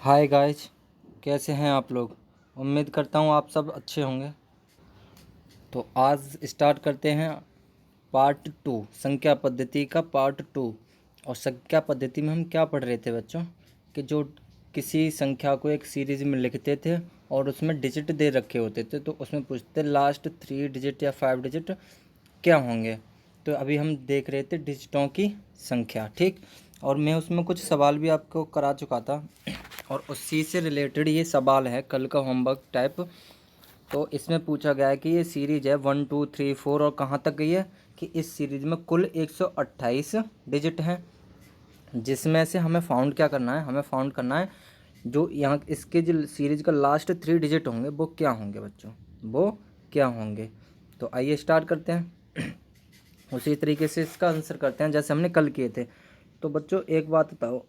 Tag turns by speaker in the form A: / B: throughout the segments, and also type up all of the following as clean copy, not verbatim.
A: Hi guys, कैसे हैं आप लोग। उम्मीद करता हूँ आप सब अच्छे होंगे। तो आज स्टार्ट करते हैं पार्ट 2, संख्या पद्धति का पार्ट 2। और संख्या पद्धति में हम क्या पढ़ रहे थे बच्चों, कि जो किसी संख्या को एक सीरीज़ में लिखते थे और उसमें डिजिट दे रखे होते थे, तो उसमें पूछते लास्ट 3 डिजिट या 5 डिजिट क्या होंगे। तो अभी हम देख रहे थे डिजिटों की संख्या, ठीक। और मैं उसमें कुछ सवाल भी आपको करा चुका था और उसी से रिलेटेड ये सवाल है, कल का होमवर्क टाइप। तो इसमें पूछा गया है कि ये सीरीज है 1 2 3 4 और कहाँ तक गई है, कि इस सीरीज में कुल 128 डिजिट हैं, जिसमें से हमें फाउंड क्या करना है, हमें फाउंड करना है जो यहाँ इसके जो सीरीज का लास्ट 3 डिजिट होंगे वो क्या होंगे बच्चों, वो क्या होंगे। तो आइए स्टार्ट करते हैं। उसी तरीके से इसका आंसर करते हैं जैसे हमने कल किए थे। तो बच्चों एक बात बताओ,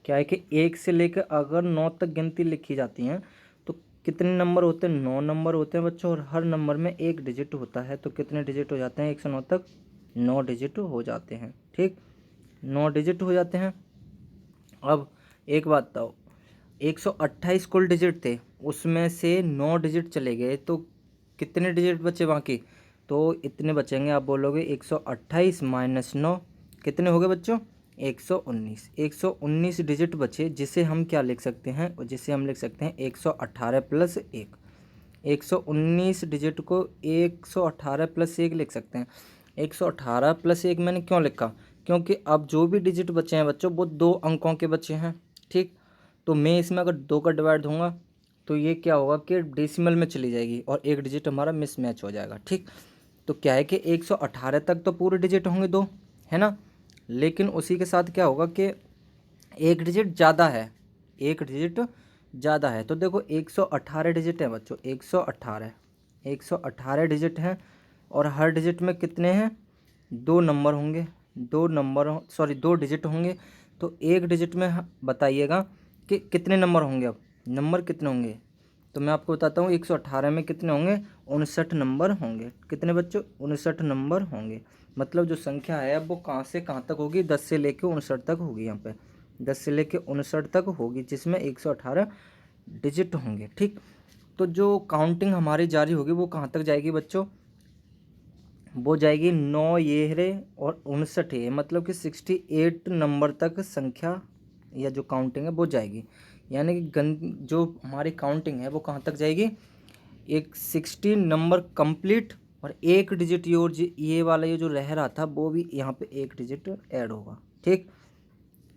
A: क्या है कि 1 से लेकर अगर 9 तक गिनती लिखी जाती हैं तो कितने नंबर होते हैं, 9 नंबर होते हैं बच्चों। और हर नंबर में एक डिजिट होता है, तो कितने डिजिट हो जाते हैं 1 से 9 तक, 9 डिजिट हो जाते हैं, ठीक। 9 डिजिट हो जाते हैं। अब एक बात बताओ, 128 कुल डिजिट थे, उसमें से 9 डिजिट चले गए तो कितने डिजिट बचे बाकी। तो इतने बचेंगे, आप बोलोगे 128 माइनस 9 कितने हो गए बच्चों, 119। 119 डिजिट बचे, जिसे हम क्या लिख सकते हैं, और जिसे हम लिख सकते हैं 118 प्लस 1। 119 डिजिट को 118 प्लस 1 लिख सकते हैं। 118 प्लस 1 मैंने क्यों लिखा, क्योंकि अब जो भी डिजिट बचे हैं बच्चों वो 2 अंकों के बचे हैं, ठीक। तो मैं इसमें अगर 2 का डिवाइड दूंगा तो ये क्या होगा कि डेसिमल में चली जाएगी और एक डिजिट हमारा मिसमैच हो जाएगा, ठीक। तो क्या है कि 118 तक तो पूरे डिजिट होंगे 2, है ना। लेकिन उसी के साथ क्या होगा कि एक डिजिट ज़्यादा है, एक डिजिट ज़्यादा है। तो देखो 118 डिजिट है बच्चों, 118 डिजिट हैं। और हर डिजिट में कितने हैं, 2 नंबर होंगे, 2 नंबर सॉरी 2 डिजिट होंगे। तो एक डिजिट में बताइएगा कि कितने नंबर होंगे। अब नंबर कितने होंगे, तो मैं आपको बताता हूँ 118 में कितने होंगे, 59 नंबर होंगे। कितने बच्चों, 59 नंबर होंगे। मतलब जो संख्या है अब वो कहाँ से कहाँ तक होगी, 10 से लेकर 59 तक होगी। यहाँ पे 10 से लेकर 59 तक होगी, जिसमें 118 डिजिट होंगे, ठीक। तो जो काउंटिंग हमारी जारी होगी वो कहाँ तक जाएगी बच्चों, वो जाएगी 9 ये और 59 ये, मतलब कि 68 नंबर तक संख्या या जो काउंटिंग है वो जाएगी। यानी कि जो हमारी काउंटिंग है वो कहाँ तक जाएगी, एक 16 नंबर कंप्लीट। और एक डिजिट ये वाला ये जो रह रहा था वो भी यहाँ पे एक डिजिट ऐड होगा, ठीक।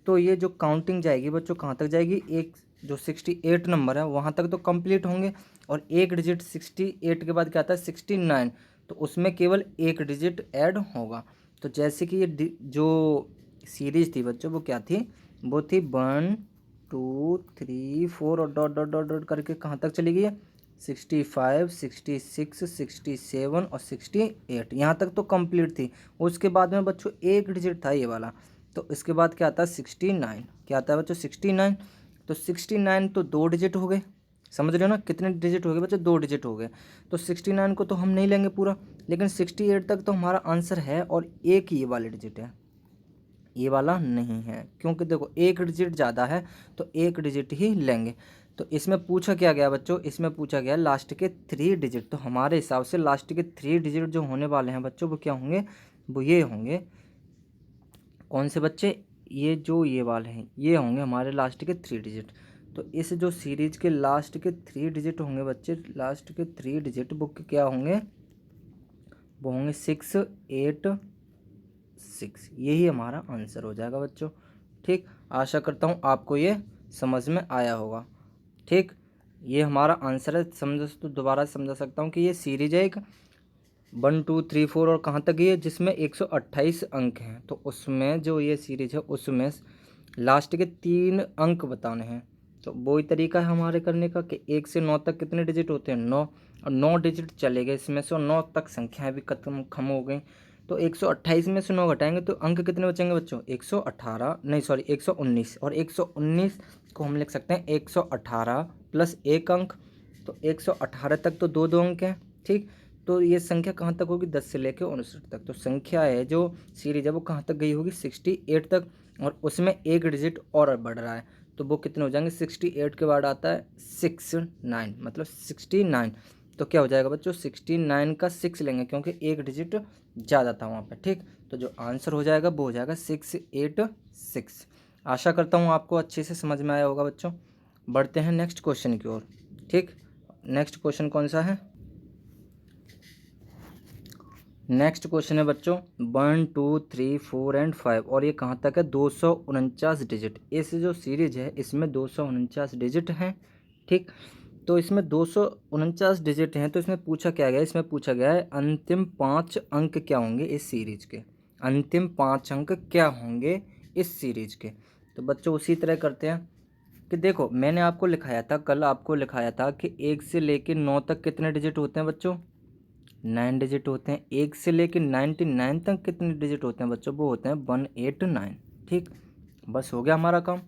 A: तो ये जो काउंटिंग जाएगी बच्चों कहाँ तक जाएगी, एक जो 68 नंबर है वहाँ तक तो कंप्लीट होंगे। और एक डिजिट 68 के बाद क्या आता है 69, तो उसमें केवल एक डिजिट ऐड होगा। तो जैसे कि ये जो सीरीज थी बच्चों वो क्या थी, वो थी 1 2 3 4 और डॉट डॉट डॉट डॉट करके कहाँ तक चली गई है, 65 66 67 और 68, यहाँ तक तो कंप्लीट थी। उसके बाद में बच्चों एक डिजिट था ये वाला, तो इसके बाद क्या आता है 69, क्या आता है बच्चों 69। तो 69 तो 2 डिजिट हो गए, समझ रहे हो ना, कितने डिजिट हो गए बच्चों, 2 डिजिट हो गए। तो 69 को तो हम नहीं लेंगे पूरा, लेकिन 68 तक तो हमारा आंसर है। और एक ये वाले डिजिट है, ये वाला नहीं है, क्योंकि देखो एक डिजिट ज़्यादा है तो एक डिजिट ही लेंगे। तो इसमें पूछा क्या गया बच्चों, इसमें पूछा गया लास्ट के 3 डिजिट। तो हमारे हिसाब से लास्ट के 3 डिजिट जो होने वाले हैं बच्चों वो क्या होंगे, वो ये होंगे, कौन से बच्चे, ये जो ये वाले हैं ये होंगे हमारे लास्ट के 3 डिजिट। तो इस जो सीरीज के लास्ट के 3 डिजिट होंगे बच्चे, लास्ट के 3 डिजिट वो क्या होंगे, वो होंगे 686। यही हमारा आंसर हो जाएगा बच्चों, ठीक। आशा करता हूँ आपको ये समझ में आया होगा, ठीक। ये हमारा आंसर है, समझ तो दोबारा समझा सकता हूँ कि ये सीरीज है एक 1 2 3 4 और कहाँ तक ये, जिसमें 128 अंक हैं। तो उसमें जो ये सीरीज है उसमें लास्ट के 3 अंक बताने हैं। तो वही तरीका है हमारे करने का कि 1 से 9 तक कितने डिजिट होते हैं, 9। और 9 डिजिट चले गए इसमें से, 9 तक संख्याएं भी खत्म हो गई। तो 128 में से 9 घटाएंगे तो अंक कितने बचेंगे बच्चों, 118 नहीं सॉरी 119। और 119 को हम लिख सकते हैं 118 प्लस 1 अंक। तो 118 तक तो 2 2 अंक हैं, ठीक। तो ये संख्या कहाँ तक होगी, 10 से लेकर 59 तक। तो संख्या है जो सीरीज है वो कहाँ तक गई होगी, 68 तक। और उसमें एक डिजिट और बढ़ रहा है, तो वो कितने हो जाएंगे, 68 के बाद आता है 69, मतलब 69। तो क्या हो जाएगा बच्चों, 69 का 6 लेंगे क्योंकि एक डिजिट ज़्यादा था वहाँ पे, ठीक। तो जो आंसर हो जाएगा वो हो जाएगा 686। आशा करता हूँ आपको अच्छे से समझ में आया होगा बच्चों। बढ़ते हैं नेक्स्ट क्वेश्चन की ओर, ठीक। नेक्स्ट क्वेश्चन कौन सा है, नेक्स्ट क्वेश्चन है बच्चों 1 2 3 4 एंड 5, और ये कहाँ तक है, 249 डिजिट। इस जो सीरीज है इसमें 249 डिजिट हैं, ठीक। तो इसमें 249 डिजिट हैं, तो इसमें पूछा क्या गया, इसमें पूछा गया है अंतिम 5 अंक क्या होंगे इस सीरीज के, अंतिम 5 अंक क्या होंगे इस सीरीज के। तो बच्चों उसी तरह करते हैं कि देखो मैंने आपको लिखाया था, कल आपको लिखाया था कि 1 से लेकर 9 तक कितने डिजिट होते हैं बच्चों, 9 डिजिट होते हैं। 1 से लेकर 99 तक कितने डिजिट होते हैं बच्चों, वो होते हैं 189, ठीक। बस हो गया हमारा काम।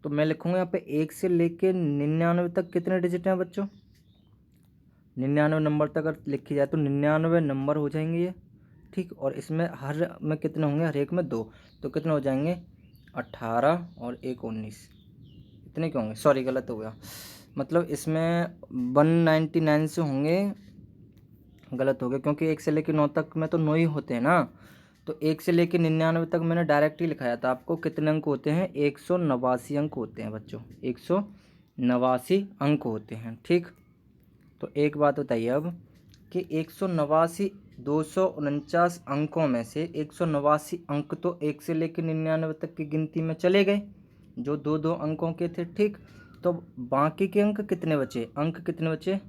A: तो मैं लिखूंगा यहाँ पे 1 से लेकर 99 तक कितने डिजिट हैं बच्चों, 99 नंबर तक अगर लिखी जाए तो 99 नंबर हो जाएंगे ये, ठीक। और इसमें हर में कितने होंगे, हर एक में 2, तो कितने हो जाएंगे 18 और 1 19, इतने क्यों होंगे, सॉरी गलत हो गया, मतलब इसमें 199 से होंगे, गलत हो गया क्योंकि 1 से लेकर 9 तक में तो 9 ही होते हैं ना। तो 1 से लेकर 99 तक मैंने डायरेक्ट ही लिखाया था आपको, कितने अंक होते हैं, 189 अंक होते हैं बच्चों, 189 अंक होते हैं, ठीक। तो एक बात बताइए अब कि 189, 249 अंकों में से 189 अंक तो 1 से लेकर 99 तक की गिनती में चले गए, जो दो दो अंकों के थे, ठीक। तो बाकी के अंक कितने बचे, अंक कितने बचे,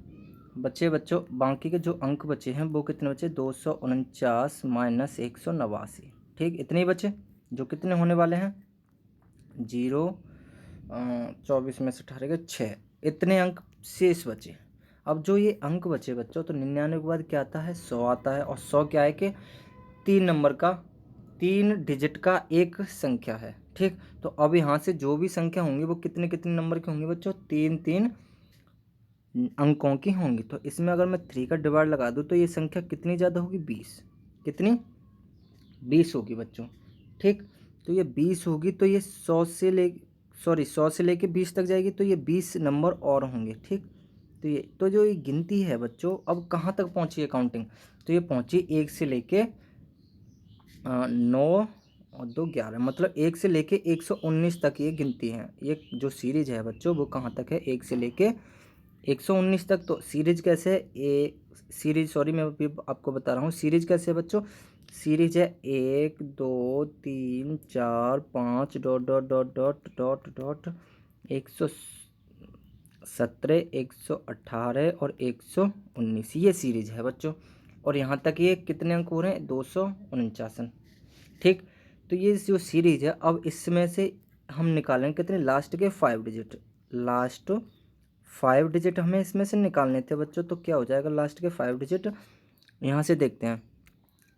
A: बच्चे बच्चों बाकी के जो अंक बचे हैं वो कितने बचे, 249 माइनस 189, ठीक। इतने ही बचे, जो कितने होने वाले हैं, 0, 24 में से 18 के 6, इतने अंक शेष बचे। अब जो ये अंक बचे बच्चों, तो 99 के बाद क्या आता है, 100 आता है, और 100 क्या है कि 3 नंबर का, 3 डिजिट का एक संख्या है, ठीक। तो अब यहाँ से जो भी संख्या होंगी वो कितने कितने नंबर की होंगी बच्चों, 3 3 अंकों की होंगी। तो इसमें अगर मैं 3 का डिवाइड लगा दूँ तो ये संख्या कितनी ज़्यादा होगी, 20, कितनी, 20 होगी बच्चों, ठीक। तो ये 20 होगी, तो ये 100 से ले, सॉरी 100 से लेके 20 तक जाएगी, तो ये 20 नंबर और होंगे, ठीक। तो ये तो जो ये गिनती है बच्चों अब कहाँ तक पहुँची है काउंटिंग, तो ये पहुँची 1 से लेके 9 और 2 11, मतलब 1 से लेके 119 तक ये गिनती है। ये जो सीरीज है बच्चों वो कहाँ तक है, 1 से लेके 119 तक। तो सीरीज कैसे है, ए सीरीज, सॉरी मैं अभी आपको बता रहा हूँ सीरीज कैसे है बच्चों, सीरीज है 1 2 3 4 5 dot dot dot dot dot dot 117, 118 और 119, ये सीरीज है बच्चों। और यहाँ तक ये कितने अंक हो रहे हैं, 249, ठीक। तो ये जो सीरीज है अब इसमें से हम निकालेंगे कितने, लास्ट के 5 डिजिट, लास्ट 5 डिजिट हमें इसमें से निकालने थे बच्चों। तो क्या हो जाएगा लास्ट के 5 डिजिट, यहाँ से देखते हैं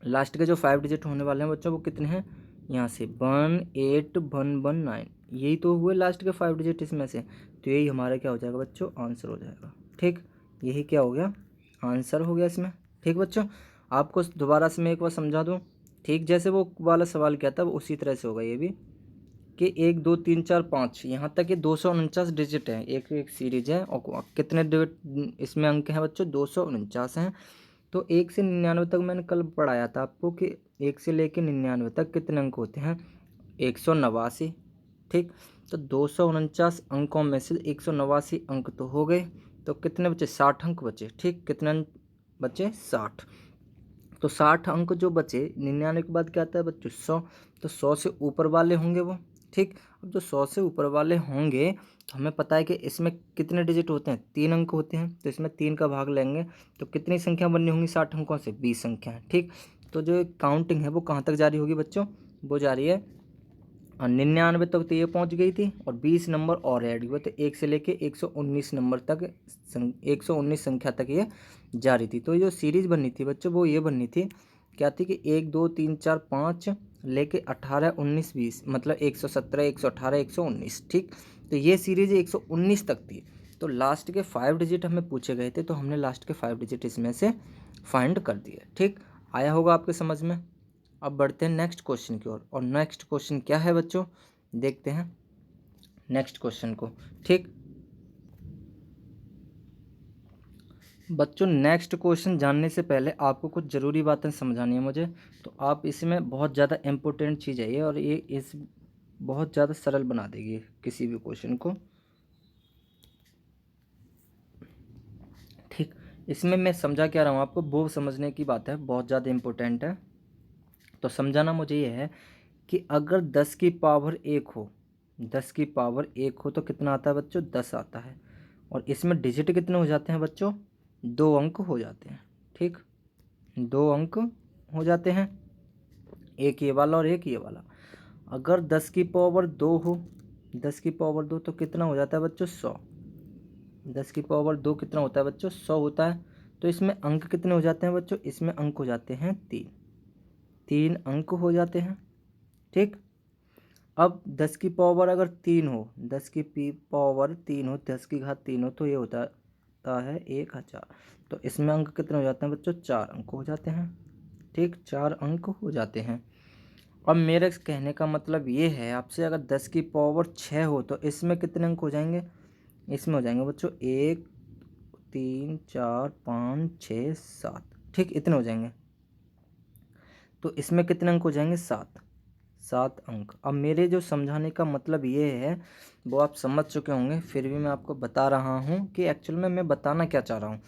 A: लास्ट के जो 5 डिजिट होने वाले हैं बच्चों वो कितने हैं, यहाँ से 18119, यही तो हुए लास्ट के 5 डिजिट इसमें से। तो यही हमारा क्या हो जाएगा बच्चों, आंसर हो जाएगा, ठीक। यही क्या हो गया, आंसर हो गया इसमें, ठीक बच्चों। आपको दोबारा से मैं एक बार समझा दूँ, ठीक जैसे वो वाला सवाल किया था वो उसी तरह से होगा ये भी, कि 1 2 3 4 5 यहाँ तक ये 249 डिजिट है, एक एक सीरीज है, और कितने डिजिट इसमें अंक हैं बच्चों, 249 हैं। तो 1 से 99 तक मैंने कल पढ़ाया था आपको कि 1 से लेकर 99 तक कितने अंक होते हैं, 189, ठीक। तो 249 अंकों में से 189 अंक तो हो गए, तो कितने बचे, 60 अंक बचे, ठीक। कितने अंक बचे, 60। तो 60 अंक जो बचे, 99 के बाद क्या आता है बच्चों, 100। तो 100 से ऊपर वाले होंगे वो, ठीक। अब जो 100 से ऊपर वाले होंगे तो हमें पता है कि इसमें कितने डिजिट होते हैं, 3 अंक होते हैं, तो इसमें 3 का भाग लेंगे तो कितनी संख्या बननी होंगी 60 अंकों से, 20 संख्या है, ठीक। तो जो काउंटिंग है वो कहाँ तक जारी होगी बच्चों, वो जारी है 99 तक, तो ये पहुँच गई थी, और 20 नंबर और ऐड हुए, तो 1 से लेके 119 नंबर तक, 119 संख्या तक ये जारी थी। तो जो सीरीज बननी थी बच्चों वो ये बननी थी, क्या थी कि 1 2 3 4 5 लेके 18 19 20, मतलब 117 118 119, ठीक। तो ये सीरीज 119 तक थी। तो लास्ट के 5 डिजिट हमें पूछे गए थे, तो हमने लास्ट के 5 डिजिट इसमें से फाइंड कर दिए, ठीक। आया होगा आपके समझ में। अब बढ़ते हैं नेक्स्ट क्वेश्चन की ओर। और नेक्स्ट क्वेश्चन क्या है बच्चों, देखते हैं नेक्स्ट क्वेश्चन को। ठीक बच्चों, नेक्स्ट क्वेश्चन जानने से पहले आपको कुछ ज़रूरी बातें समझानी है मुझे। तो आप इसमें बहुत ज़्यादा इम्पोर्टेंट चीज़ है ये, और ये इस बहुत ज़्यादा सरल बना देगी किसी भी क्वेश्चन को। ठीक, इसमें मैं समझा क्या रहा हूँ आपको, वो समझने की बात है, बहुत ज़्यादा इम्पोर्टेंट है। तो समझाना मुझे ये है कि अगर 10 की पावर 1 हो, 10 की पावर 1 हो तो कितना आता है बच्चों, 10 आता है। और इसमें डिजिट कितने हो जाते हैं बच्चों, 2 अंक हो जाते हैं। ठीक, 2 अंक हो जाते हैं, एक ये वाला और एक ये वाला। अगर 10 की पावर 2 हो, 10 की पावर 2 तो कितना हो जाता है बच्चों, 100। 10 की पावर 2 कितना होता है बच्चों, 100 होता है। तो इसमें अंक कितने हो जाते हैं बच्चों, इसमें अंक हो जाते हैं 3, 3 अंक हो जाते हैं। ठीक, अब 10 की पावर अगर 3 हो, 10 की पावर 3 हो, 10 की घात 3 हो, तो ये होता है 1000। तो इसमें अंक कितने हो जाते हैं बच्चों, 4 अंक हो जाते हैं। ठीक, 4 अंक हो जाते हैं। अब मेरे कहने का मतलब ये है आपसे, अगर 10 की पावर 6 हो तो इसमें कितने अंक हो जाएंगे, इसमें हो जाएंगे बच्चों 1 3 4 5 6 7। ठीक, इतने हो जाएंगे। तो इसमें कितने अंक हो जाएंगे, 7, 7 अंक। अब मेरे जो समझाने का मतलब ये है वो आप समझ चुके होंगे, फिर भी मैं आपको बता रहा हूँ कि एक्चुअल में मैं बताना क्या चाह रहा हूँ।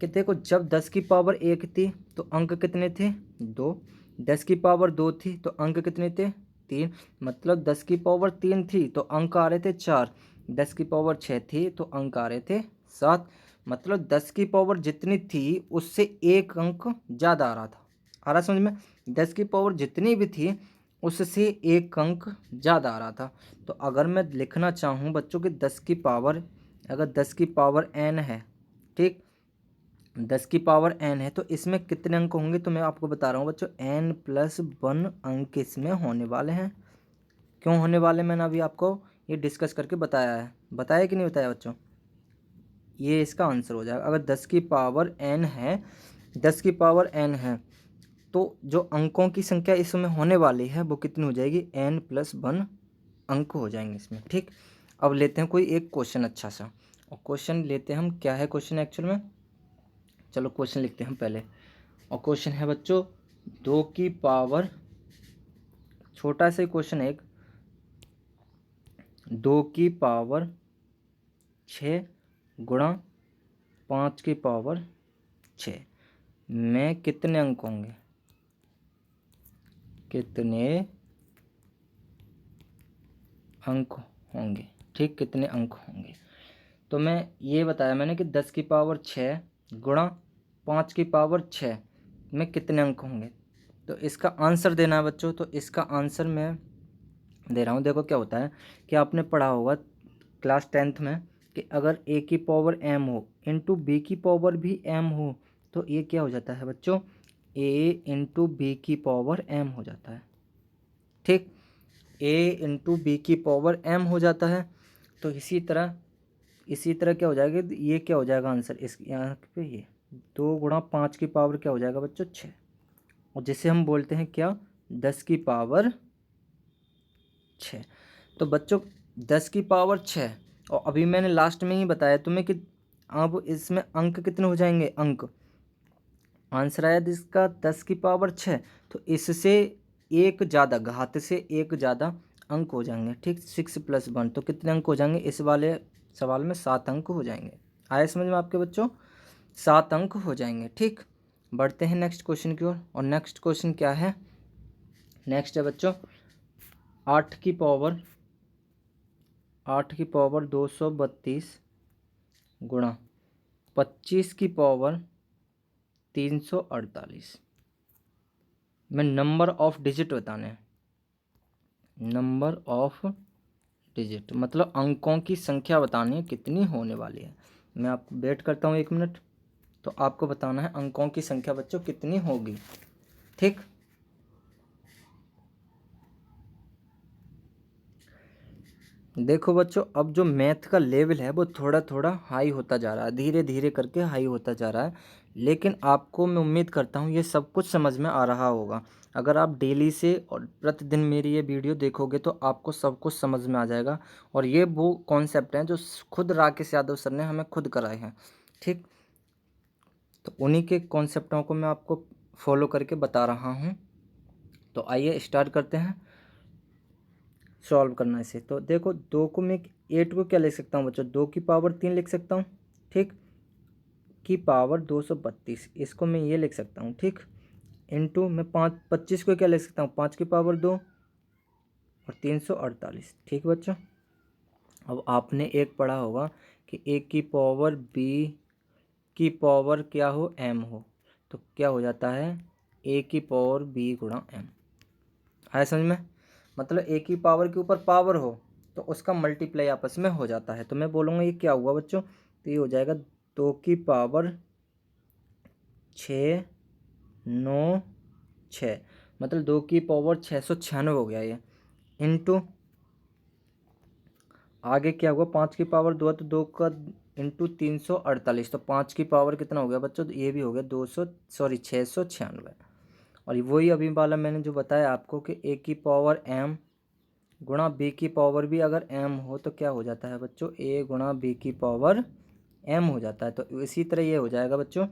A: कि देखो, जब 10 की पावर 1 थी तो अंक कितने थे, 2। 10 की पावर 2 थी तो अंक कितने थे, 3। मतलब 10 की पावर 3 थी तो अंक आ रहे थे 4। 10 की पावर 6 थी तो अंक आ रहे थे 7। मतलब 10 की पावर जितनी थी उससे एक अंक ज़्यादा आ रहा था। आ रहा समझ में, 10 की पावर जितनी भी थी उससे एक अंक ज़्यादा आ रहा था। तो अगर मैं लिखना चाहूँ बच्चों कि 10 की पावर, अगर 10 की पावर n है, ठीक, 10 की पावर n है, तो इसमें कितने अंक होंगे, तो मैं आपको बता रहा हूँ बच्चों, n+1 अंक इसमें होने वाले हैं। क्यों होने वाले, मैंने अभी आपको ये डिस्कस करके बताया है, बताया कि नहीं बताया बच्चों। ये इसका आंसर हो जाएगा। अगर 10 की पावर n है, 10 की पावर n है, तो जो अंकों की संख्या इसमें होने वाली है वो कितनी हो जाएगी, n+1 अंक हो जाएंगे इसमें। ठीक, अब लेते हैं कोई एक क्वेश्चन अच्छा सा, और क्वेश्चन लेते हैं हम, क्या है क्वेश्चन एक्चुअल में, चलो क्वेश्चन लिखते हैं हम पहले। और क्वेश्चन है बच्चों 2 की पावर, छोटा सा क्वेश्चन है एक, 2 की पावर 6 गुणा 5 की पावर 6 में कितने अंक होंगे, कितने अंक होंगे। ठीक, कितने अंक होंगे। तो मैं ये बताया मैंने कि 10 की पावर 6 गुणा 5 की पावर 6 में कितने अंक होंगे। तो इसका आंसर देना है बच्चों। तो इसका आंसर मैं दे रहा हूँ। देखो क्या होता है कि आपने पढ़ा होगा क्लास 10th में कि अगर a की पावर m हो इंटू बी की पावर भी m हो तो ये क्या हो जाता है बच्चों, a इंटू बी की पावर m हो जाता है। ठीक, a इंटू बी की पावर m हो जाता है। तो इसी तरह क्या हो जाएगा, ये क्या हो जाएगा आंसर, इस यहाँ पे ये 2 गुणा 5 की पावर क्या हो जाएगा बच्चों, 6। और जिसे हम बोलते हैं क्या, 10 की पावर 6। तो बच्चों 10 की पावर 6, और अभी मैंने लास्ट में ही बताया तुम्हें कि अब इसमें अंक कितने हो जाएंगे, अंक आंसर आया इसका 10 की पावर 6। तो इससे एक ज़्यादा, घात से एक ज़्यादा अंक हो जाएंगे। ठीक, 6+1 तो कितने अंक हो जाएंगे, इस वाले सवाल में 7 अंक हो जाएंगे। आया समझ में आपके बच्चों, 7 अंक हो जाएंगे। ठीक, बढ़ते हैं नेक्स्ट क्वेश्चन की ओर। और नेक्स्ट क्वेश्चन क्या है, नेक्स्ट है बच्चों 8 की पावर 232 गुणा 25 की पावर 348 में नंबर ऑफ डिजिट बताने हैं। नंबर ऑफ डिजिट मतलब अंकों की संख्या बतानी है, कितनी होने वाली है। मैं आपको वेट करता हूँ 1 मिनट। तो आपको बताना है अंकों की संख्या बच्चों कितनी होगी। ठीक, देखो बच्चों, अब जो मैथ का लेवल है वो थोड़ा थोड़ा हाई होता जा रहा है, धीरे धीरे करके हाई होता जा रहा है। लेकिन आपको मैं उम्मीद करता हूँ ये सब कुछ समझ में आ रहा होगा। अगर आप डेली से और प्रतिदिन मेरी ये वीडियो देखोगे तो आपको सब कुछ समझ में आ जाएगा। और ये वो कॉन्सेप्ट हैं जो खुद राकेश यादव सर ने हमें खुद कराए हैं। ठीक, तो उन्हीं के कॉन्सेप्टों को मैं आपको फॉलो करके बता रहा हूँ। तो आइए स्टार्ट करते हैं सॉल्व करना इसे। तो देखो, 2 को मैं 8 को क्या लिख सकता हूँ बच्चों, 2 की पावर 3 लिख सकता हूँ। ठीक, की पावर 232, इसको मैं ये लिख सकता हूँ। ठीक, इंटू मैं 25 को क्या लिख सकता हूँ, 5 की पावर 2 और 348। ठीक बच्चों, अब आपने एक पढ़ा होगा कि ए की पावर बी की पावर क्या हो, एम हो, तो क्या हो जाता है, ए की पावर बी गुणा एम। आया समझ में? मतलब ए की पावर के ऊपर पावर हो तो उसका मल्टीप्लाई आपस में हो जाता है। तो मैं बोलूँगा ये क्या हुआ बच्चों, तो ये हो जाएगा 2 की पावर 6 9 6, मतलब 2 की पावर 696 हो गया ये। इंटू आगे क्या हुआ, 5 की पावर 2 है तो 2 का इंटू 348, तो 5 की पावर कितना हो गया बच्चों, तो ये भी हो गया 696। और वही अभी वाला मैंने जो बताया आपको कि ए की पावर एम गुणा बी की पावर भी अगर एम हो तो क्या हो जाता है बच्चों, ए गुणा बी की पावर एम हो जाता है। तो इसी तरह ये हो जाएगा बच्चों,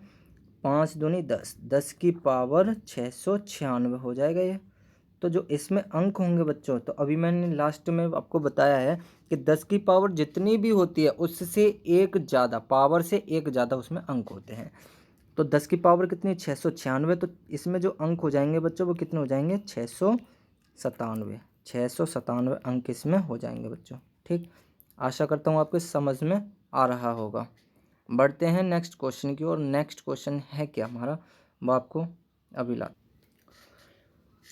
A: 5 दूनी 10, 10 की पावर 696 हो जाएगा ये। तो जो इसमें अंक होंगे बच्चों, तो अभी मैंने लास्ट में आपको बताया है कि 10 की पावर जितनी भी होती है उससे एक ज़्यादा, पावर से एक ज़्यादा उसमें अंक होते हैं। तो 10 की पावर कितनी, 696, तो इसमें जो अंक हो जाएंगे बच्चों वो कितने हो जाएंगे, 697। 697 अंक इसमें हो जाएंगे बच्चों। ठीक, आशा करता हूँ आपको समझ में आ रहा होगा। बढ़ते हैं नेक्स्ट क्वेश्चन की ओर। नेक्स्ट क्वेश्चन है क्या हमारा, वो आपको अभी ला।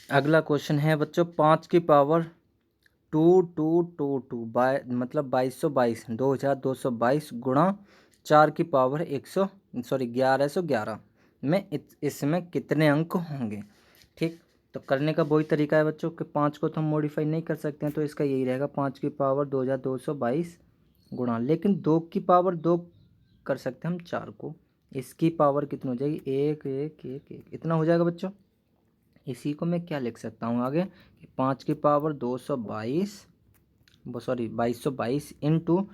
A: अगला क्वेश्चन है बच्चों, 5 की पावर 2222 मतलब 2222, 2222 गुणा 4 की पावर 1111 में इसमें कितने अंक होंगे। ठीक, तो करने का वही तरीका है बच्चों कि 5 को तो हम मॉडिफाई नहीं कर सकते हैं, तो इसका यही रहेगा 5 की पावर 2222 गुणा, लेकिन 2 की पावर 2 कर सकते हैं हम 4 को, इसकी पावर कितनी हो जाएगी, 1 1 1 1, इतना हो जाएगा बच्चों। इसी को मैं क्या लिख सकता हूँ आगे कि 5 की पावर 222, वो सॉरी 2222 इंटू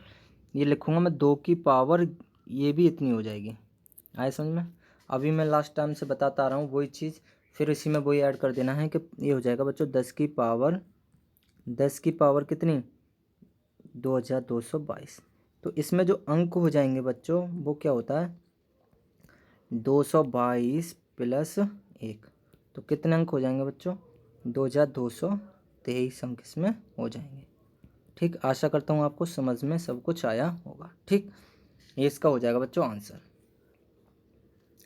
A: ये लिखूँगा मैं 2 की पावर, ये भी इतनी हो जाएगी। आए समझ में? अभी मैं लास्ट टाइम से बताता आ रहा हूँ वही चीज़, फिर इसी में वही ऐड कर देना है कि ये हो जाएगा बच्चों 10 की पावर कितनी, 2222। तो इसमें जो अंक हो जाएंगे बच्चों वो क्या होता है, 222 प्लस 1, तो कितने अंक हो जाएंगे बच्चों, 2223 अंक इसमें हो जाएंगे। ठीक, आशा करता हूँ आपको समझ में सब कुछ आया होगा। ठीक, ये इसका हो जाएगा बच्चों आंसर।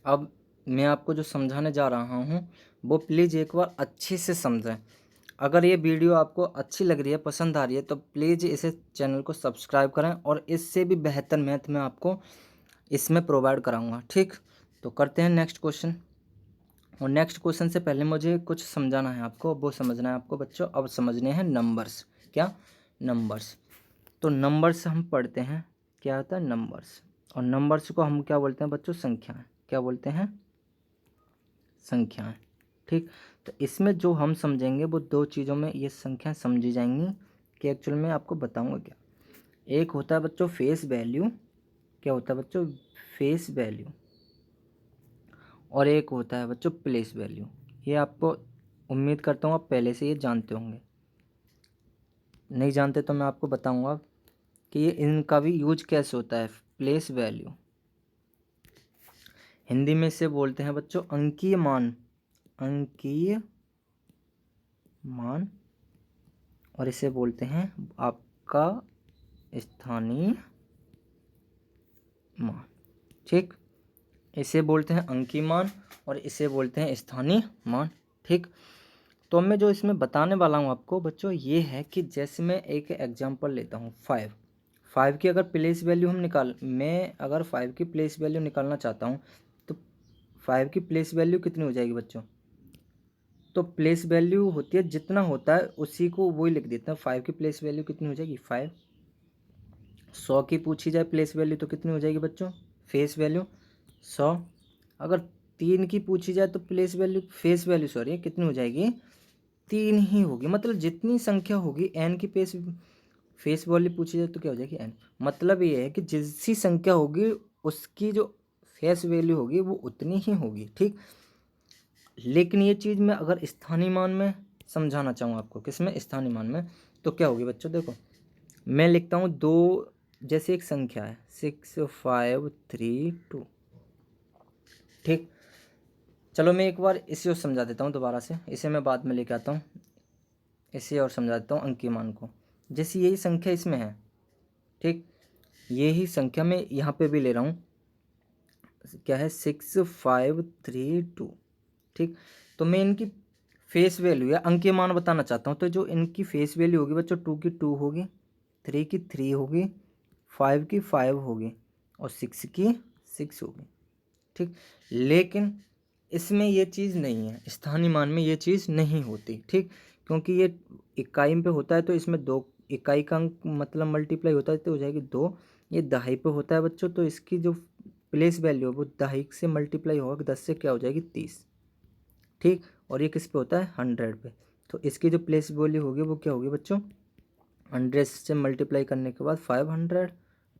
A: अब मैं आपको जो समझाने जा रहा हूँ वो प्लीज़ एक बार अच्छे से समझें। अगर ये वीडियो आपको अच्छी लग रही है, पसंद आ रही है, तो प्लीज़ इसे चैनल को सब्सक्राइब करें और इससे भी बेहतर मैथ मैं आपको इसमें प्रोवाइड कराऊंगा। ठीक, तो करते हैं नेक्स्ट क्वेश्चन। और नेक्स्ट क्वेश्चन से पहले मुझे कुछ समझाना है आपको, वो समझना है आपको बच्चों। अब समझने हैं नंबर्स। क्या, नंबर्स। तो नंबर्स हम पढ़ते हैं, क्या होता है नंबर्स, और नंबर्स को हम क्या बोलते हैं बच्चों, संख्याएं। क्या बोलते हैं, संख्याएं। ठीक, तो इसमें जो हम समझेंगे वो 2 चीज़ों में ये संख्याएं समझी जाएंगी कि एक्चुअल में आपको बताऊंगा क्या। एक होता है बच्चों फेस वैल्यू, क्या होता है बच्चों, फेस वैल्यू, और एक होता है बच्चों प्लेस वैल्यू। ये आपको उम्मीद करता हूँ आप पहले से ये जानते होंगे, नहीं जानते तो मैं आपको बताऊंगा कि ये इनका भी यूज कैसे होता है। प्लेस वैल्यू हिंदी में इसे बोलते हैं बच्चों अंकीय मान, अंकीय मान, और इसे बोलते हैं आपका स्थानीय मान। ठीक, इसे बोलते हैं अंकीय मान और इसे बोलते हैं स्थानीय मान। ठीक, तो मैं जो इसमें बताने वाला हूँ आपको बच्चों ये है कि जैसे मैं एक एग्जांपल लेता हूँ 5 की अगर प्लेस वैल्यू मैं अगर 5 की प्लेस वैल्यू निकालना चाहता हूँ तो 5 की प्लेस वैल्यू कितनी हो जाएगी बच्चों, तो प्लेस वैल्यू होती है जितना होता है उसी को वही लिख देते हैं। 5 की प्लेस वैल्यू कितनी हो जाएगी, 5। 100 की पूछी जाए प्लेस वैल्यू तो कितनी हो जाएगी बच्चों, फेस वैल्यू 100। अगर 3 की पूछी जाए तो फेस वैल्यू सॉरी कितनी हो जाएगी, 3 ही होगी। मतलब जितनी संख्या होगी n की फेस वैल्यू पूछी जाए तो क्या हो जाएगी n। मतलब ये है कि जैसी संख्या होगी उसकी जो फेस वैल्यू होगी वो उतनी ही होगी, ठीक। लेकिन ये चीज़ मैं अगर स्थानीय मान में समझाना चाहूँ आपको, किसमें, स्थानीय मान में, तो क्या होगी बच्चों, देखो मैं लिखता हूँ 2, जैसे एक संख्या है 6532, ठीक। चलो मैं एक बार इसे और समझा देता हूँ दोबारा से, इसे मैं बाद में लेके आता हूँ, इसे और समझा देता हूँ अंकीय मान को। जैसे यही संख्या इसमें है, ठीक, यही संख्या मैं यहाँ पे भी ले रहा हूँ, क्या है 6532, ठीक। तो मैं इनकी फेस वैल्यू या अंकीय मान बताना चाहता हूँ। तो जो इनकी फेस वैल्यू होगी बच्चों, 2 की 2 होगी, 3 की 3 होगी, 5 की 5 होगी और 6 की 6 होगी, ठीक। लेकिन इसमें ये चीज़ नहीं है, स्थानीय मान में ये चीज़ नहीं होती, ठीक। क्योंकि ये इकाई पे होता है तो इसमें 2 इकाई का अंक मतलब मल्टीप्लाई होता है तो हो जाएगी 2। ये दहाई पे होता है बच्चों, तो इसकी जो प्लेस वैल्यू है वो दहाई से मल्टीप्लाई होगा 10 से, क्या हो जाएगी 30, ठीक। और ये किस पे होता है 100 पे, तो इसकी जो प्लेस वैल्यू होगी वो क्या होगी बच्चों, 100 से मल्टीप्लाई करने के बाद 500,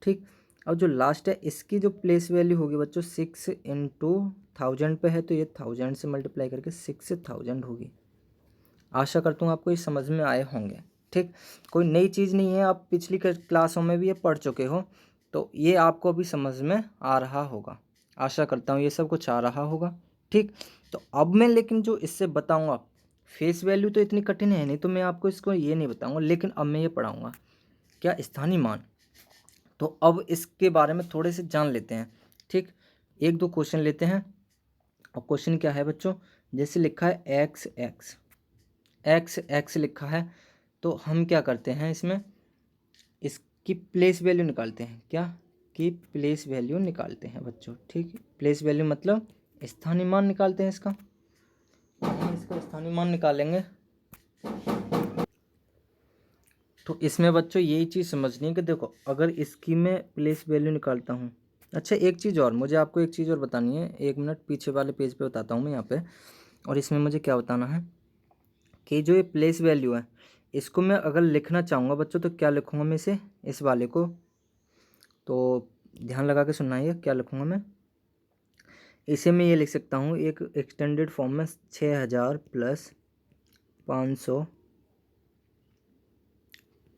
A: ठीक। और जो लास्ट है इसकी जो प्लेस वैल्यू होगी बच्चों 6 इंटू 1000 पे है, तो ये 1000 से मल्टीप्लाई करके 6000 होगी। आशा करता हूँ आपको ये समझ में आए होंगे, ठीक। कोई नई चीज़ नहीं है, आप पिछली क्लासों में भी ये पढ़ चुके हो, तो ये आपको अभी समझ में आ रहा होगा। आशा करता हूँ ये सब कुछ आ रहा होगा, ठीक। तो अब मैं लेकिन जो इससे बताऊँगा, फेस वैल्यू तो इतनी कठिन है नहीं, तो मैं आपको इसको ये नहीं बताऊँगा, लेकिन अब मैं ये पढ़ाऊँगा क्या, स्थानीय मान। तो अब इसके बारे में थोड़े से जान लेते हैं, ठीक। एक दो क्वेश्चन लेते हैं। और क्वेश्चन क्या है बच्चों, जैसे लिखा है एक्स एक्स एक्स एक्स लिखा है, तो हम क्या करते हैं इसमें, इसकी प्लेस वैल्यू निकालते हैं, क्या की प्लेस वैल्यू निकालते हैं बच्चों, ठीक। प्लेस वैल्यू मतलब स्थानीय मान निकालते हैं इसका, हम इसका स्थानीय मान निकालेंगे। तो इसमें बच्चों यही चीज़ समझनी है कि देखो अगर इसकी मैं प्लेस वैल्यू निकालता हूँ। अच्छा एक चीज़ और, मुझे आपको एक चीज़ और बतानी है, 1 मिनट पीछे वाले पेज पे बताता हूँ मैं यहाँ पे। और इसमें मुझे क्या बताना है कि जो ये प्लेस वैल्यू है इसको मैं अगर लिखना चाहूँगा बच्चों तो क्या लिखूँगा मैं इसे, इस वाले को, तो ध्यान लगा के सुनना है, क्या लिखूँगा मैं इसे, मैं ये लिख सकता हूँ एक एक्सटेंडेड फॉर्म में 6000 प्लस 500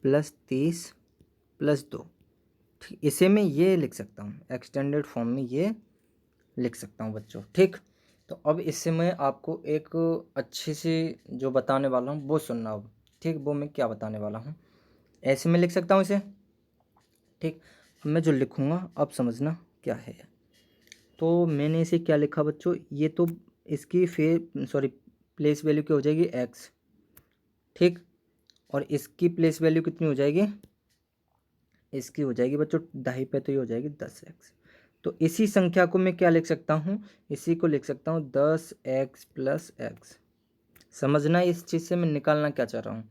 A: प्लस 30 प्लस 2, ठीक। इसे मैं ये लिख सकता हूँ, एक्सटेंडेड फॉर्म में ये लिख सकता हूँ बच्चों, ठीक। तो अब इससे मैं आपको एक अच्छी सी जो बताने वाला हूँ वो सुनना अब, ठीक। वो मैं क्या बताने वाला हूँ, ऐसे मैं लिख सकता हूँ इसे, ठीक। अब मैं जो लिखूँगा अब समझना क्या है। तो मैंने इसे क्या लिखा बच्चों, ये तो इसकी प्लेस वैल्यू क्या हो जाएगी एक्स, ठीक। और इसकी प्लेस वैल्यू कितनी हो जाएगी, इसकी हो जाएगी बच्चों दहाई पे, तो ये हो जाएगी 10x। तो इसी संख्या को मैं क्या लिख सकता हूँ, इसी को लिख सकता हूँ 10x प्लस एक्स। समझना इस चीज़ से मैं निकालना क्या चाह रहा हूँ,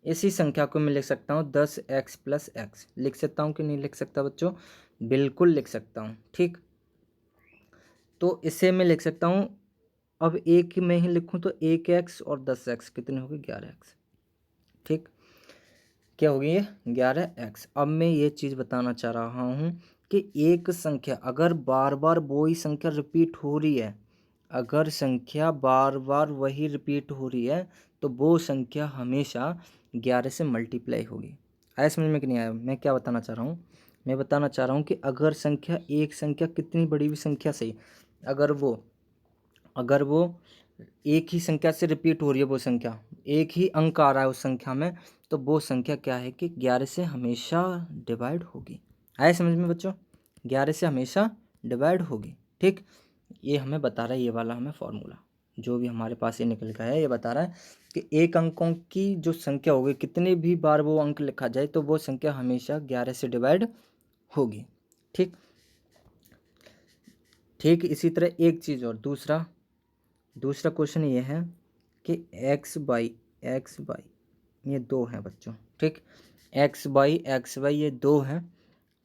A: इसी संख्या को मैं लिख सकता हूँ 10x प्लस एक्स। लिख सकता हूँ कि नहीं लिख सकता बच्चों, बिल्कुल लिख सकता हूँ, ठीक। तो इसे मैं लिख सकता हूँ, अब एक ही मैं ही लिखूँ तो 1x और 10x कितने होगी 11x, ठीक। क्या होगी ये 11x। अब मैं ये चीज़ बताना चाह रहा हूँ कि एक संख्या अगर बार बार वही संख्या रिपीट हो रही है, अगर संख्या बार बार वही रिपीट हो रही है तो वो संख्या हमेशा 11 से मल्टीप्लाई होगी। आया समझ में कि नहीं आया, मैं क्या बताना चाह रहा हूँ, मैं बताना चाह रहा हूँ कि अगर संख्या, एक संख्या कितनी बड़ी भी संख्या सही, अगर वो एक ही संख्या से रिपीट हो रही है, वो संख्या एक ही अंक आ रहा है उस संख्या में, तो वो संख्या क्या है कि 11 से हमेशा डिवाइड होगी। आए समझ में बच्चों, 11 से हमेशा डिवाइड होगी, ठीक। ये हमें बता रहा है, ये वाला हमें फॉर्मूला जो भी हमारे पास ये निकल गया है, ये बता रहा है कि एक अंकों की जो संख्या होगी, कितने भी बार वो अंक लिखा जाए तो वो संख्या हमेशा 11 से डिवाइड होगी, ठीक। ठीक इसी तरह एक चीज़ और, दूसरा क्वेश्चन ये है कि x बाई ये 2 हैं बच्चों, ठीक। x बाई ये 2 हैं,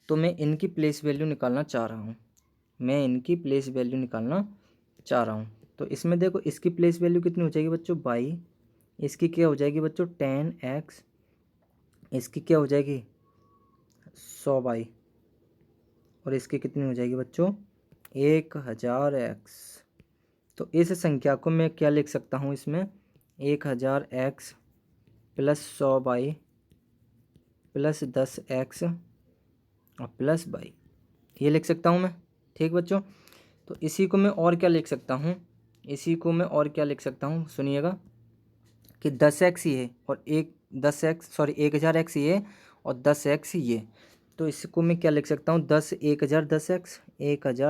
A: तो मैं इनकी प्लेस वैल्यू निकालना चाह रहा हूँ, मैं इनकी प्लेस वैल्यू निकालना चाह रहा हूँ। तो इसमें देखो इसकी प्लेस वैल्यू कितनी हो जाएगी बच्चों, बाई। इसकी क्या हो जाएगी बच्चों, 10x। इसकी क्या हो जाएगी, 100 बाई। और इसकी कितनी हो जाएगी बच्चों, 1000x। तो इस संख्या को मैं क्या लिख सकता हूँ इसमें, 1000x plus 100 by plus 10x और प्लस बाई, ये लिख सकता हूँ मैं। ठीक बच्चों, तो इसी को मैं और क्या लिख सकता हूँ, इसी को मैं और क्या लिख सकता हूँ, सुनिएगा कि 10x ये और 1000x ये और 10x ये। तो इसको मैं क्या लिख सकता हूँ, 1000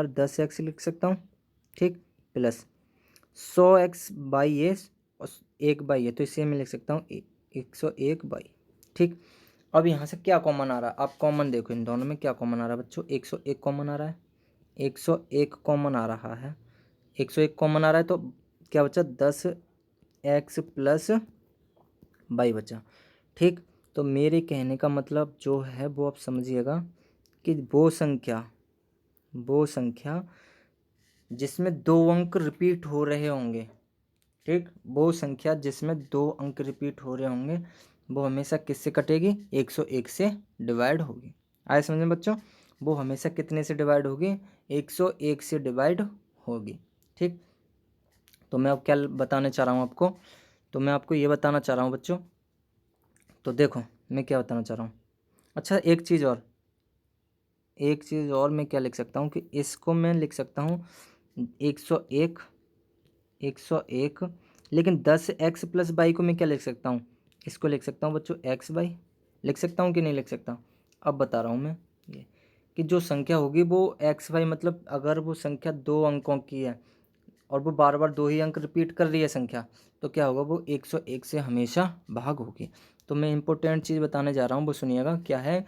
A: 10x लिख सकता हूँ। ठीक, प्लस 100x बाई ये और 1 बाई ये, तो इसे मैं लिख सकता हूँ 101 बाई। ठीक, अब यहाँ से क्या कॉमन आ रहा है, आप कॉमन देखो इन दोनों में क्या कॉमन आ रहा है बच्चों, 101 कॉमन आ रहा है, 101 कॉमन आ रहा है, 101 कॉमन आ रहा है। तो क्या बचा, 10x प्लस बाई बचा। ठीक, तो मेरे कहने का मतलब जो है वो आप समझिएगा कि वो संख्या जिसमें 2 अंक रिपीट हो रहे होंगे, ठीक, वो संख्या जिसमें 2 अंक रिपीट हो रहे होंगे वो हमेशा किससे कटेगी, 101 से डिवाइड होगी। आए समझ में बच्चों, वो हमेशा कितने से डिवाइड होगी, 101 से डिवाइड होगी। ठीक, तो मैं अब क्या बताने चाह रहा हूँ आपको, तो मैं आपको ये बताना चाह रहा हूँ बच्चों, तो देखो मैं क्या बताना चाह रहा हूँ। अच्छा एक चीज़ और मैं क्या लिख सकता हूँ कि इसको मैं लिख सकता हूँ 101, लेकिन 10x प्लस बाई को मैं क्या लिख सकता हूँ, इसको लिख सकता हूँ बच्चों x बाई। लिख सकता हूँ कि नहीं लिख सकता, अब बता रहा हूँ मैं ये कि जो संख्या होगी वो x बाई, मतलब अगर वो संख्या 2 अंकों की है और वो बार बार 2 ही अंक रिपीट कर रही है संख्या, तो क्या होगा, वो 101 से हमेशा भाग होगी। तो मैं इंपॉर्टेंट चीज़ बताने जा रहा हूँ, वो सुनिएगा क्या है,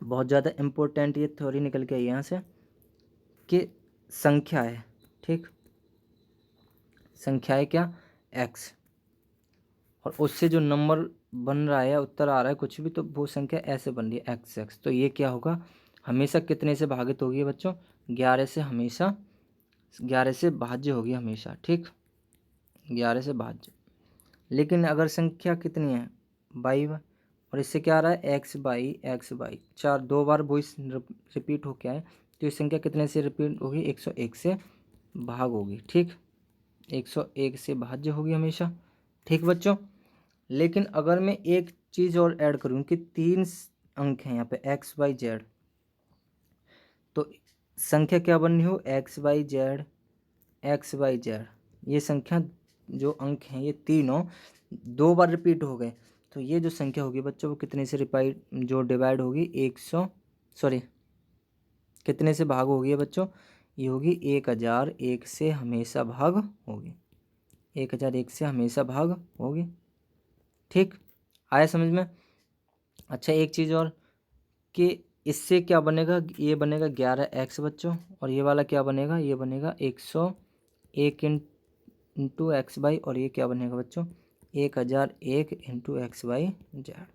A: बहुत ज़्यादा इम्पोर्टेंट ये थ्योरी निकल के आई यहाँ से कि संख्या है, ठीक, संख्या है क्या, x, और उससे जो नंबर बन रहा है, उत्तर आ रहा है कुछ भी, तो वो संख्या ऐसे बन रही है x। तो ये क्या होगा, हमेशा कितने से भागित होगी बच्चों, 11 से, हमेशा 11 से भाज्य होगी हमेशा। ठीक, 11 से भाज्य। लेकिन अगर संख्या कितनी है, बाई, और इससे क्या आ रहा है, x by 4, 2 bar voice repeat हो के आए, तो ये संख्या कितने से रिपीट होगी, 101 से भाग होगी। ठीक, 101 से भाज्य होगी हमेशा। ठीक बच्चों, लेकिन अगर मैं एक चीज़ और ऐड करूँ कि 3 अंक हैं यहाँ पे x y z, तो संख्या क्या बननी हो, x y z, ये संख्या जो अंक हैं ये तीनों 2 बार रिपीट हो गए, तो ये जो संख्या होगी बच्चों वो कितने से जो डिवाइड होगी, कितने से भाग होगी बच्चों, ये होगी 1001 से हमेशा भाग होगी, 1001 से हमेशा भाग होगी। ठीक, आया समझ में। अच्छा एक चीज़ और कि इससे क्या बनेगा, ये बनेगा 11x बच्चों, और ये वाला क्या बनेगा, ये बनेगा 101 इंटू एक्स बाई, और ये क्या बनेगा बच्चों, 1001 इंटू एक्स बाई जेड।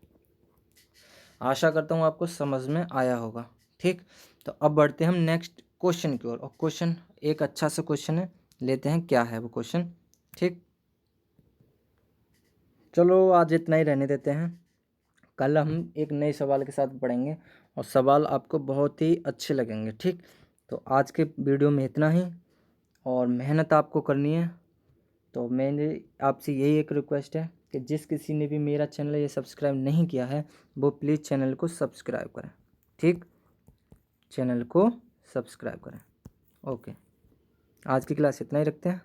A: आशा करता हूँ आपको समझ में आया होगा। ठीक, तो अब बढ़ते हैं हम नेक्स्ट क्वेश्चन की ओर, और क्वेश्चन एक अच्छा सा क्वेश्चन है, लेते हैं क्या है वो क्वेश्चन। ठीक, चलो आज इतना ही रहने देते हैं, कल हम एक नए सवाल के साथ पढ़ेंगे और सवाल आपको बहुत ही अच्छे लगेंगे। ठीक, तो आज के वीडियो में इतना ही, और मेहनत आपको करनी है। तो मैंने आपसे यही एक रिक्वेस्ट है कि जिस किसी ने भी मेरा चैनल ये सब्सक्राइब नहीं किया है वो प्लीज़ चैनल को सब्सक्राइब करें। ठीक, चैनल को सब्सक्राइब करें। ओके, आज की क्लास इतना ही रखते हैं।